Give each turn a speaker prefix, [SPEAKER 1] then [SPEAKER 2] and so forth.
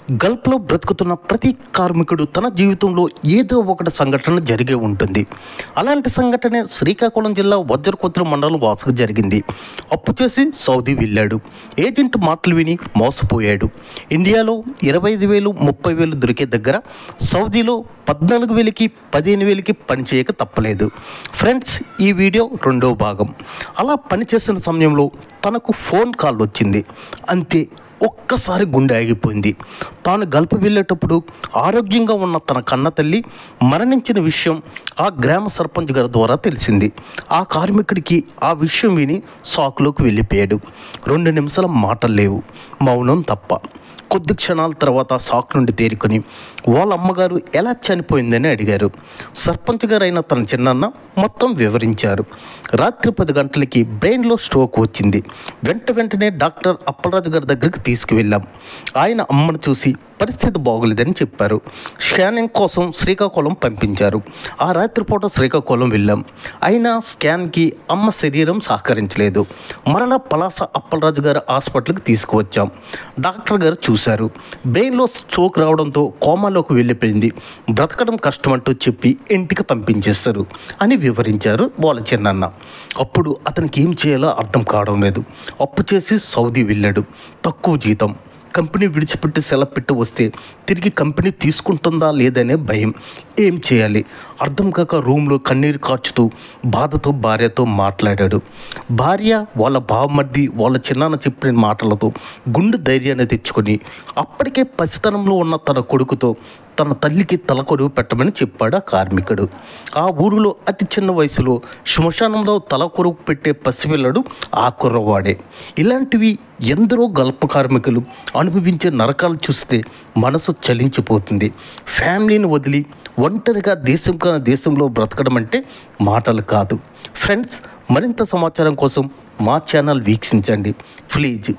[SPEAKER 1] గల్ఫ్లో బ్రతుకుతున్న ప్రతి కార్మికుడు తన జీవితంలో ఏదో ఒకటి సంఘటన జరిగే ఉంటుంది. అలాంటి సంఘటనే శ్రీకాకుళం జిల్లా వజ్రకొత్తుల మండలం వాసుకు జరిగింది. అప్పు చేసి సౌదీ వెళ్ళాడు. ఏజెంట్ మాటలు విని మోసపోయాడు. ఇండియాలో 25,000 30,000 దొరికే దగ్గర సౌదీలో 14,000కి 15,000కి పని చేయక తప్పలేదు. ఫ్రెండ్స్, ఈ వీడియో రెండో భాగం. అలా పనిచేసిన సమయంలో తనకు ఫోన్ కాల్ వచ్చింది. అంతే, ఒక్కసారి గుండె ఆగిపోయింది. తాను గల్ఫ్ వెళ్ళేటప్పుడు ఆరోగ్యంగా ఉన్న తన కన్న తల్లి మరణించిన విషయం ఆ గ్రామ సర్పంచ్ గారి ద్వారా తెలిసింది. ఆ కార్మికుడికి ఆ విషయం విని షాక్లోకి వెళ్ళిపోయాడు. 2 నిమిషాల మాటలు లేవు, మౌనం తప్ప. కొద్ది క్షణాల తర్వాత షాక్ నుండి తేరుకొని వాళ్ళ అమ్మగారు ఎలా చనిపోయిందని అడిగారు. సర్పంచ్ గారు అయిన తన చిన్నాన్న మొత్తం వివరించారు. రాత్రి 10 గంటలకి బ్రెయిన్లో స్ట్రోక్ వచ్చింది. వెంటనే డాక్టర్ అప్పలరాజు గారి దగ్గరికి తీసుకువెళ్ళాం. ఆయన అమ్మను చూసి పరిస్థితి బాగోలేదని చెప్పారు. స్కానింగ్ కోసం శ్రీకాకుళం పంపించారు. ఆ రాత్రిపూట శ్రీకాకుళం వెళ్ళాం. అయినా స్కాన్కి అమ్మ శరీరం సహకరించలేదు. మరలా పలాస అప్పలరాజు గారి హాస్పిటల్కి తీసుకువచ్చాం. డాక్టర్ గారు చూశారు. బ్రెయిన్లో స్ట్రోక్ రావడంతో కోమాలోకి వెళ్ళిపోయింది. బ్రతకడం కష్టమంటూ చెప్పి ఇంటికి పంపించేస్తారు అని వివరించారు వాళ్ళ చిన్నాన్న. అప్పుడు అతనికి ఏం చేయాలో అర్థం కావడం లేదు. అప్పు చేసి సౌదీ వెళ్ళాడు. తక్కువ జీతం. కంపెనీ విడిచిపెట్టి సెలవు పెట్టి వస్తే తిరిగి కంపెనీ తీసుకుంటుందా లేదనే భయం. ఏం చేయాలి అర్థం కాక రూమ్లో కన్నీరు కార్చుతూ బాధతో భార్యతో మాట్లాడాడు. భార్య వాళ్ళ బావమర్ది వాళ్ళ చిన్నాన్న చెప్పిన మాటలతో గుండె ధైర్యాన్ని తెచ్చుకొని అప్పటికే పసితనంలో ఉన్న తన కొడుకుతో తన తల్లికి తలకొరువు పెట్టమని చెప్పాడు ఆ కార్మికుడు. ఆ ఊరిలో అతి చిన్న వయసులో శ్మశానంలో తలకొరువు పెట్టే పసిపిల్లడు ఆ కుర్రవాడే. ఇలాంటివి ఎందరో గల్ఫ్ కార్మికులు అనుభవించే నరకాలు చూస్తే మనసు చలించిపోతుంది. ఫ్యామిలీని వదిలి ఒంటరిగా దేశం కాని దేశంలో బ్రతకడం అంటే మాటలు కాదు. ఫ్రెండ్స్, మరింత సమాచారం కోసం మా ఛానల్ వీక్షించండి ప్లీజ్.